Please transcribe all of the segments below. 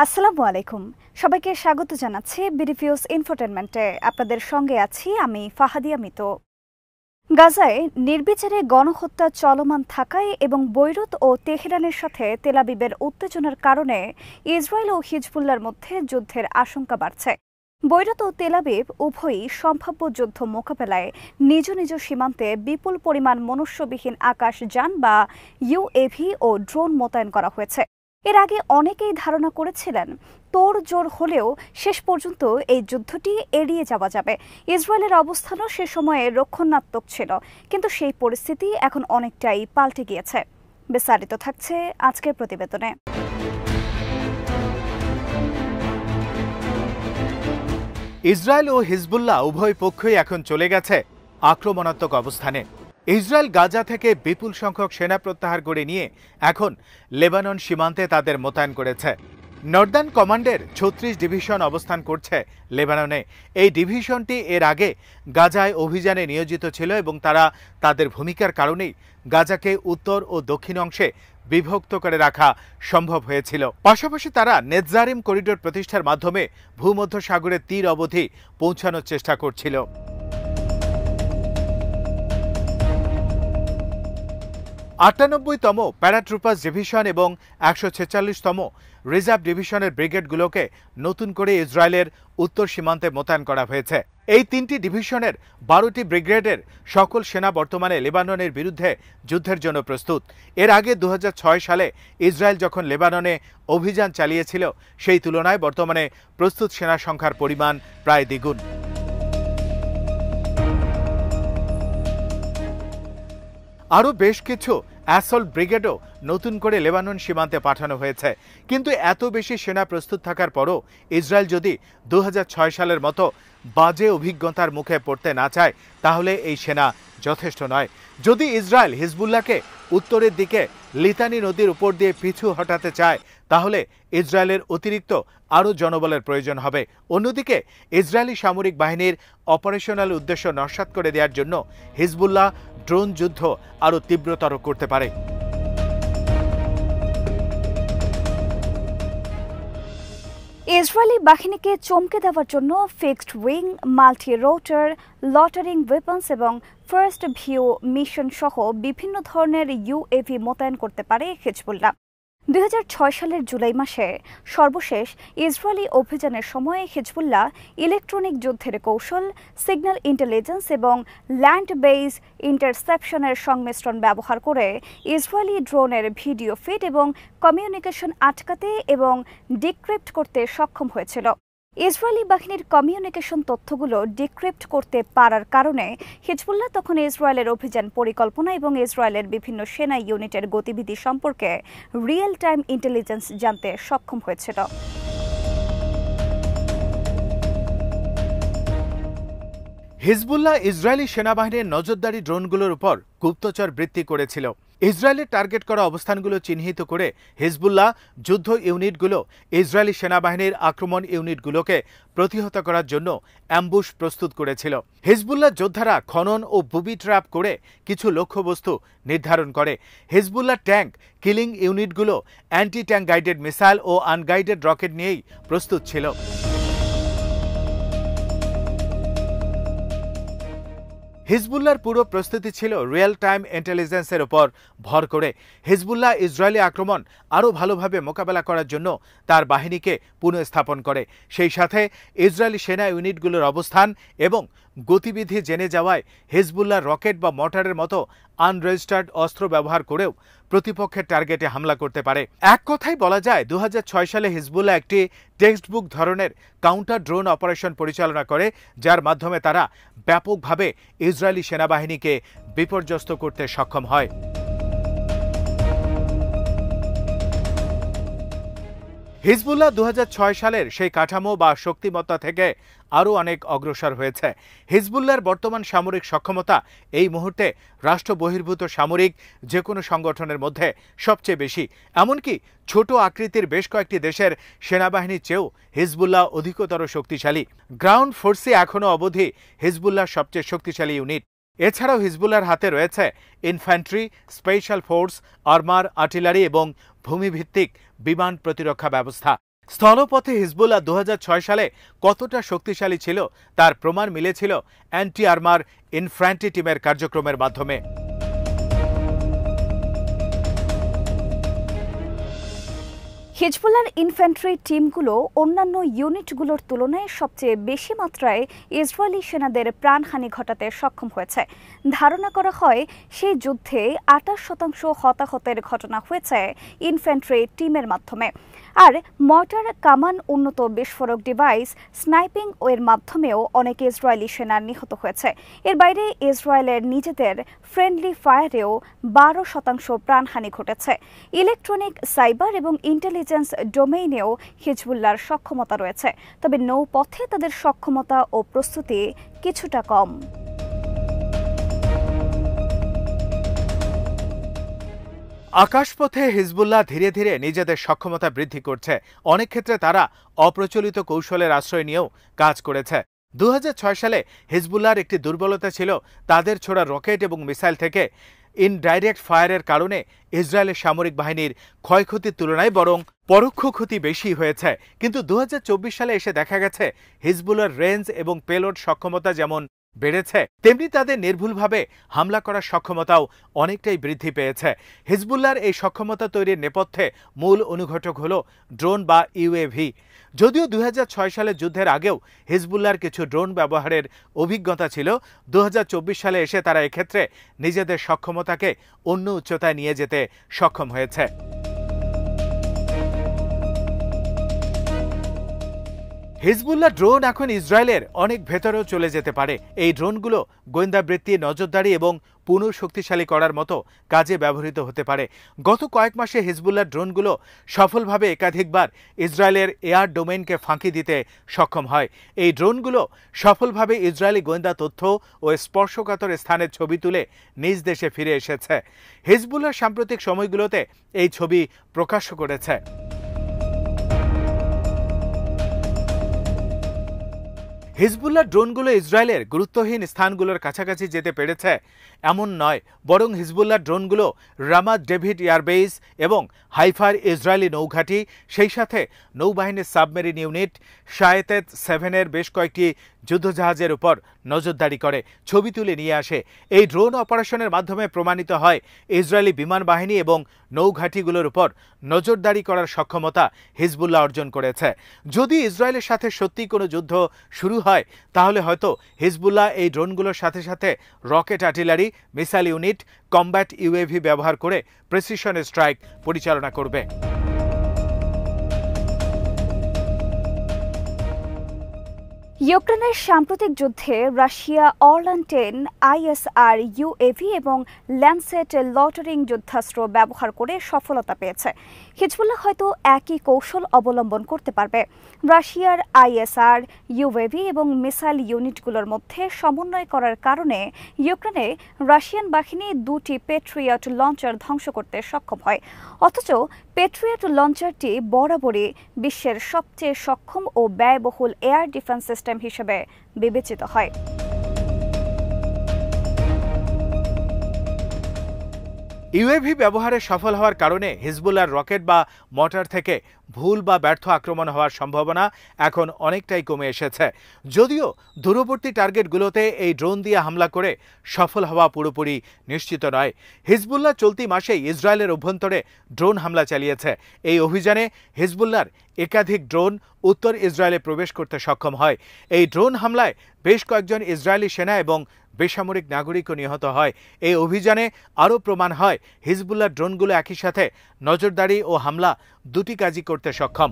আসসালামু আলাইকুম। সবাইকে স্বাগত জানাচ্ছি বিডিভিউস ইনফোটেনমেন্টে। আপনাদের সঙ্গে আছি আমি ফাহাদিয়া মিতো। গাজায় নির্বিচারে গণহত্যা চলমান থাকায় এবং বৈরুত ও তেহরানের সাথে তেল আবিবের উত্তেজনার কারণে ইসরায়েল ও হিজবুল্লাহর মধ্যে যুদ্ধের আশঙ্কা বাড়ছে। বৈরুত ও তেল আবিব উভয়ই সম্ভাব্য যুদ্ধ মোকাবেলায় নিজ নিজ সীমান্তে বিপুল পরিমাণ মনুষ্যবিহীন আকাশযান বা ইউএভি ও ড্রোন মোতায়েন করা হয়েছে। এর আগে অনেকেই ধারণা করেছিলেন তোড়জোড় হলেও শেষ পর্যন্ত এই যুদ্ধটি এড়িয়ে যাওয়া যাবে। ইসরায়েলের অবস্থানও সে সময়ে রক্ষণাত্মক ছিল, কিন্তু সেই পরিস্থিতি এখন অনেকটাই পাল্টে গিয়েছে। বিস্তারিত থাকছে আজকের প্রতিবেদনে। ইসরায়েল ও হিজবুল্লাহ উভয় পক্ষই এখন চলে গেছে আক্রমণাত্মক অবস্থানে। ইসরায়েল গাজা থেকে বিপুল সংখ্যক সেনা প্রত্যাহার করে নিয়ে এখন লেবানন সীমান্তে তাদের মোতায়েন করেছে। নর্দার্ন কমান্ডের ৩৬ ডিভিশন অবস্থান করছে লেবাননে। এই ডিভিশনটি এর আগে গাজায় অভিযানে নিয়োজিত ছিল এবং তারা তাদের ভূমিকার কারণেই গাজাকে উত্তর ও দক্ষিণ অংশে বিভক্ত করে রাখা সম্ভব হয়েছিল। পাশাপাশি তারা নেতজারিম করিডোর প্রতিষ্ঠার মাধ্যমে ভূমধ্যসাগরের তীর অবধি পৌঁছানোর চেষ্টা করছিল। ৯৮তম প্যারাট্রুপার্স ডিভিশন এবং ১৪৬তম রিজার্ভ ডিভিশনের ব্রিগেডগুলোকে নতুন করে ইসরায়েলের উত্তর সীমান্তে মোতায়েন করা হয়েছে। এই তিনটি ডিভিশনের ১২টি ব্রিগেডের সকল সেনা বর্তমানে লেবাননের বিরুদ্ধে যুদ্ধের জন্য প্রস্তুত। এর আগে ২০০৬ সালে ইসরায়েল যখন লেবাননে অভিযান চালিয়েছিল, সেই তুলনায় বর্তমানে প্রস্তুত সেনা সংখ্যার পরিমাণ প্রায় দ্বিগুণ। আরও বেশ কিছু অ্যাসল্ট ব্রিগেডও নতুন করে লেবানন সীমান্তে পাঠানো হয়েছে। কিন্তু এত বেশি সেনা প্রস্তুত থাকার পরও ইসরায়েল যদি ২০০৬ সালের মতো বাজে অভিজ্ঞতার মুখে পড়তে না চায়, তাহলে এই সেনা যথেষ্ট নয়। যদি ইসরায়েল হিজবুল্লাহকে উত্তরের দিকে লিতানি নদীর উপর দিয়ে পিছু হটাতে চায়, তাহলে ইসরায়েলের অতিরিক্ত আরও জনবলের প্রয়োজন হবে। অন্যদিকে ইসরায়েলি সামরিক বাহিনীর অপারেশনাল উদ্দেশ্য নস্যাৎ করে দেওয়ার জন্য হিজবুল্লাহ ড্রোন যুদ্ধ আরও তীব্রতর করতে পারে। ইসরায়েলি বাহিনীকে চমকে দেওয়ার জন্য ফিক্সড উইং, মাল্টি রোটার, লটারিং ওয়েপন্স এবং ফার্স্ট ভিউ মিশন সহ বিভিন্ন ধরনের ইউএভি মোতায়েন করতে পারে হিজবুল্লাহ। ২০০৬ সালের জুলাই মাসে সর্বশেষ ইসরায়েলি অভিযানের সময় হিজবুল্লাহ ইলেকট্রনিক যুদ্ধের কৌশল, সিগন্যাল ইন্টেলিজেন্স এবং ল্যান্ড বেস ইন্টারসেপশনের সংমিশ্রণ ব্যবহার করে ইসরায়েলি ড্রোনের ভিডিও ফিড এবং কমিউনিকেশন আটকাতে এবং ডিক্রিপ্ট করতে সক্ষম হয়েছিল। ইসরায়েলি বাহিনীর কমিউনিকেশন তথ্যগুলো ডিক্রিপ্ট করতে পারার কারণে হিজবুল্লাহ তখন ইসরায়েলের অভিযান পরিকল্পনা এবং ইসরায়েলের বিভিন্ন সেনা ইউনিটের গতিবিধি সম্পর্কে রিয়েল টাইম ইন্টেলিজেন্স জানতে সক্ষম হয়েছিল। হিজবুল্লাহ ইসরায়েলি সেনাবাহিনীর নজরদারি ড্রোনগুলোর উপর গুপ্তচর বৃত্তি করেছিল। ইসরায়েলের টার্গেট করা অবস্থানগুলো চিহ্নিত করে হিজবুল্লাহ যুদ্ধ ইউনিটগুলো ইসরায়েলি সেনাবাহিনীর আক্রমণ ইউনিটগুলোকে প্রতিহত করার জন্য অ্যাম্বুশ প্রস্তুত করেছিল। হিজবুল্লাহ যোদ্ধারা খনন ও বুবি ট্র্যাপ করে কিছু লক্ষ্যবস্তু নির্ধারণ করে। হিজবুল্লাহ ট্যাঙ্ক কিলিং ইউনিটগুলো অ্যান্টি ট্যাঙ্ক গাইডেড মিসাইল ও আনগাইডেড রকেট নিয়েই প্রস্তুত ছিল। হিজবুল্লাহর পুরো প্রস্তুতি ছিল রিয়েল টাইম ইন্টেলিজেন্সের উপর ভর করে। হিজবুল্লাহ ইসরায়েলি আক্রমণ আরও ভালোভাবে মোকাবেলা করার জন্য তার বাহিনীকে পুনঃস্থাপন করে। সেই সাথে ইসরায়েলি সেনা ইউনিটগুলোর অবস্থান এবং গতিবিধি জেনে যাওয়ায় হিজবুল্লাহ রকেট বা মর্টারের মতো আনরেজিস্টার্ড অস্ত্র ব্যবহার করেও প্রতিপক্ষের টার্গেটে হামলা করতে পারে। এক কথায় বলা যায় ২০০৬ সালে হিজবুল্লাহ একটি টেক্সট বুক ধরনের কাউন্টার ড্রোন অপারেশন পরিচালনা করে, যার মাধ্যমে তারা ব্যাপকভাবে ইসরায়েলি সেনাবাহিনীকে বিপর্যস্ত করতে সক্ষম হয়। হিজবুল্লাহ ২০০৬ সালের সেই কাঠামো বা শক্তিমত্তা থেকে আরও অনেক অগ্রসর হয়েছে। হিজবুল্লাহর বর্তমান সামরিক সক্ষমতা এই মুহূর্তে রাষ্ট্র বহির্ভূত সামরিক যে কোনো সংগঠনের মধ্যে সবচেয়ে বেশি। এমনকি ছোট আকৃতির বেশ কয়েকটি দেশের সেনাবাহিনীর চেয়েও হিজবুল্লাহ অধিকতর শক্তিশালী। গ্রাউন্ড ফোর্সে এখনও অবধি হিজবুল্লাহর সবচেয়ে শক্তিশালী ইউনিট। এছাড়াও হিজবুল্লাহর হাতে রয়েছে infantry, special force, armour, artillery এবং ভূমিভিত্তিক বিমান প্রতিরক্ষা ব্যবস্থা। স্থলপথে হিজবুল্লাহ 2006 সালে কতটা শক্তিশালী ছিল তার প্রমাণ মিলেছিল অ্যান্টি আর্মার ইনফ্যান্ট্রি টিমের কার্যক্রমের মাধ্যমে। হিজবুল্লাহর ইনফ্যান্ট্রি টিমগুলো অন্যান্য ইউনিটগুলোর তুলনায় সবচেয়ে বেশি মাত্রায় ইসরায়েলি সেনাদের প্রাণহানি ঘটাতে সক্ষম হয়েছে। ধারণা করা হয় সেই যুদ্ধে 28% হতাহতের ঘটনা হয়েছে ইনফ্যান্ট্রি টিমের মাধ্যমে। আর মর্টার, কামান, উন্নত বিস্ফোরক ডিভাইস, স্নাইপিং এর মাধ্যমেও অনেক ইসরায়েলি সেনা নিহত হয়েছে। এর বাইরে ইসরায়েলের নিজেদের ফ্রেন্ডলি ফায়ারেও 12% প্রাণহানি ঘটেছে। ইলেকট্রনিক, সাইবার এবং ইন্টেলিজেন্স ডোমেইনেও হিজবুল্লাহর সক্ষমতা রয়েছে, তবে নৌপথে তাদের সক্ষমতা ও প্রস্তুতি কিছুটা কম। আকাশপথে হিজবুল্লাহ ধীরে ধীরে নিজেদের সক্ষমতা বৃদ্ধি করছে। অনেক ক্ষেত্রে তারা অপ্রচলিত কৌশলের আশ্রয় নিয়েও কাজ করেছে। 2006 সালে হিজবুল্লাহর একটি দুর্বলতা ছিল তাদের ছোড়া রকেট এবং মিসাইল থেকে ইনডাইরেক্ট ফায়ারের কারণে ইসরায়েলের সামরিক বাহিনীর ক্ষয়ক্ষতির তুলনায় বরং পরোক্ষ ক্ষতি বেশি হয়েছে। কিন্তু 2024 সালে এসে দেখা গেছে হিজবুল্লাহর রেঞ্জ এবং পেলোড সক্ষমতা যেমন বেড়েছে, তেমনি তাদের নির্ভুলভাবে হামলা করার সক্ষমতাও অনেকটাই বৃদ্ধি পেয়েছে। হিজবুল্লাহর এই সক্ষমতা তৈরির নেপথ্যে মূল অনুঘটক হল ড্রোন বা ইউএভি। যদিও 2006 সালের যুদ্ধের আগেও হিজবুল্লাহর কিছু ড্রোন ব্যবহারের অভিজ্ঞতা ছিল, 2024 সালে এসে তারা এক্ষেত্রে নিজেদের সক্ষমতাকে অন্য উচ্চতায় নিয়ে যেতে সক্ষম হয়েছে। হিজবুল্লাহ ড্রোন এখন ইসরায়েলের অনেক ভেতরেও চলে যেতে পারে। এই ড্রোনগুলো গোয়েন্দাবৃত্তি, নজরদারি এবং পুনঃশক্তিশালী করার মতো কাজে ব্যবহৃত হতে পারে। গত কয়েক মাসে হিজবুল্লাহ ড্রোনগুলো সফলভাবে একাধিকবার ইসরায়েলের এয়ার ডোমেইনকে ফাঁকি দিতে সক্ষম হয়। এই ড্রোনগুলো সফলভাবে ইসরায়েলি গোয়েন্দা তথ্য ও স্পর্শকাতর স্থানের ছবি তুলে নিজ দেশে ফিরে এসেছে। হিজবুল্লাহ সাম্প্রতিক সময়গুলোতে এই ছবি প্রকাশ করেছে। হিজবুল্লাহ ড্রোনগুলো ইসরায়েলের গুরুত্বহীন স্থানগুলোর কাছাকাছি যেতে পেরেছে এমন নয়, বরং হিজবুল্লাহ ড্রোনগুলো রামাত ডেভিড এয়ারবেস এবং হাইফার ইসরায়েলি নৌঘাঁটি, সেই সাথে নৌবাহিনীর সাবমেরিন ইউনিট শায়েতেত 7-এর বেশ কয়েকটি যুদ্ধজাহাজের উপর নজরদারি করে ছবি তুলে নিয়ে আসে। এই ড্রোন অপারেশনের মাধ্যমে প্রমাণিত হয় ইসরায়েলি বিমান বাহিনী এবং নৌঘাঁটিগুলোর উপর নজরদারি করার সক্ষমতা হিজবুল্লাহ অর্জন করেছে। যদি ইসরায়েলের সাথে সত্যি কোনো যুদ্ধ শুরু হয়, তাহলে হয়তো হিজবুল্লাহ এই ড্রোনগুলোর সাথে সাথে rocket artillery, missile unit, combat UAV ব্যবহার করে প্রেসিশন স্ট্রাইক পরিচালনা করবে। ইউক্রেনের সাম্প্রতিক যুদ্ধে রাশিয়া অরল্যান্ড-10 ISR ইউএভি এবং ল্যান্সেট লটারিং যুদ্ধাস্ত্র ব্যবহার করে সফলতা পেয়েছে। হিজবুল্লাহ হয়তো একই কৌশল অবলম্বন করতে পারবে। রাশিয়ার ISR ইউএভি এবং মিসাইল ইউনিটগুলোর মধ্যে সমন্বয় করার কারণে ইউক্রেনে রাশিয়ান বাহিনী 2টি পেট্রিয়ট লঞ্চার ধ্বংস করতে সক্ষম হয়। অথচ পেট্রিয়ট লঞ্চারটি বরাবরই বিশ্বের সবচেয়ে সক্ষম ও ব্যয়বহুল এয়ার ডিফেন্স সিস্টেম হিসেবে বিবেচিত হয়। ইউএভি ব্যবহারে সফল হওয়ার কারণে হিজবুল্লাহর রকেট বা মর্টার থেকে ভুল বা ব্যর্থ আক্রমণ হওয়ার সম্ভাবনা এখন অনেকটাই কমে এসেছে। যদিও দূরবর্তী টার্গেটগুলোতে এই ড্রোন দিয়ে হামলা করে সফল হওয়া পুরোপুরি নিশ্চিত নয়। হিজবুল্লাহ চলতি মাসেই ইসরায়েলের অভ্যন্তরে ড্রোন হামলা চালিয়েছে। এই অভিযানে হিজবুল্লাহর একাধিক ড্রোন উত্তর ইসরায়েলে প্রবেশ করতে সক্ষম হয়। এই ড্রোন হামলায় বেশ কয়েকজন ইসরায়েলি সেনা এবং বেসামরিক নাগরিকও নিহত হয়। এই অভিযানে আরও প্রমাণ হয় হিজবুল্লাহ ড্রোনগুলো একই সাথে নজরদারি ও হামলা দুটি কাজই করতে সক্ষম।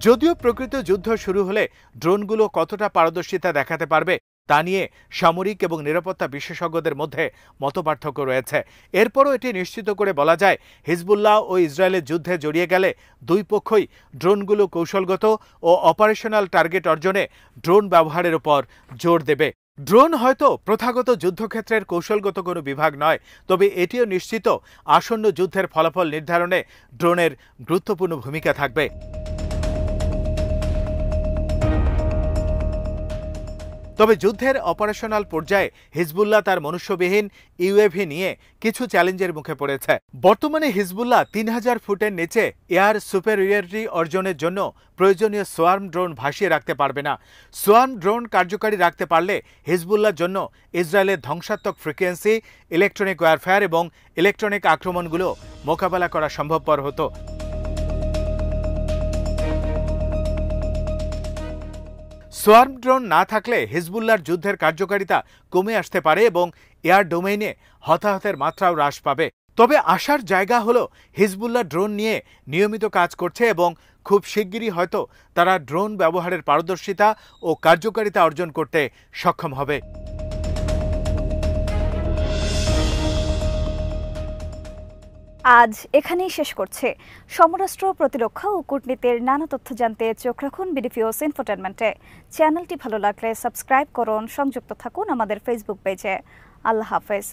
যদিও প্রকৃত যুদ্ধ শুরু হলে ড্রোনগুলো কতটা পারদর্শিতা দেখাতে পারবে তা নিয়ে সামরিক এবং নিরাপত্তা বিশেষজ্ঞদের মধ্যে মতপার্থক্য রয়েছে। এরপরও এটি নিশ্চিত করে বলা যায়, হিজবুল্লাহ ও ইসরায়েলের যুদ্ধে জড়িয়ে গেলে দুই পক্ষই ড্রোনগুলো কৌশলগত ও অপারেশনাল টার্গেট অর্জনে ড্রোন ব্যবহারের উপর জোর দেবে। ড্রোন হয়তো প্রথাগত যুদ্ধক্ষেত্রের কৌশলগত কোনো বিভাগ নয়, তবে এটিও নিশ্চিত আসন্ন যুদ্ধের ফলাফল নির্ধারণে ড্রোনের গুরুত্বপূর্ণ ভূমিকা থাকবে। তবে যুদ্ধের অপারেশনাল পর্যায়ে হিজবুল্লাহ তার মনুষ্যবিহীন ইউএভি নিয়ে কিছু চ্যালেঞ্জের মুখে পড়েছে। বর্তমানে হিজবুল্লাহ 3000 ফুটের নিচে এয়ার সুপেরিয়রিটি অর্জনের জন্য প্রয়োজনীয় সোয়ার্ম ড্রোন ভাসিয়ে রাখতে পারবে না। সোয়ার্ম ড্রোন কার্যকারী রাখতে পারলে হিজবুল্লাহর জন্য ইসরায়েলের ধ্বংসাত্মক ফ্রিকোয়েন্সি, ইলেকট্রনিক ওয়ারফেয়ার এবং ইলেকট্রনিক আক্রমণগুলো মোকাবেলা করা সম্ভবপর হতো। সোয়ার্ম ড্রোন না থাকলে হিজবুল্লাহর যুদ্ধের কার্যকারিতা কমে আসতে পারে এবং এয়ার ডোমেইনে হতাহতের মাত্রাও হ্রাস পাবে। তবে আশার জায়গা হলো হিজবুল্লাহ ড্রোন নিয়ে নিয়মিত কাজ করছে এবং খুব শিগগিরই হয়তো তারা ড্রোন ব্যবহারের পারদর্শিতা ও কার্যকারিতা অর্জন করতে সক্ষম হবে। আজ এখানেই শেষ করছে। সমরাষ্ট্র, প্রতিরক্ষা ও কূটনীতির নানা তথ্য জানতে চোখ রাখুন বিডিপিওস ইনফোটেনমেন্টে। চ্যানেলটি ভালো লাগলে সাবস্ক্রাইব করুন, সংযুক্ত থাকুন আমাদের ফেসবুক পেজে। আল্লাহ হাফেজ।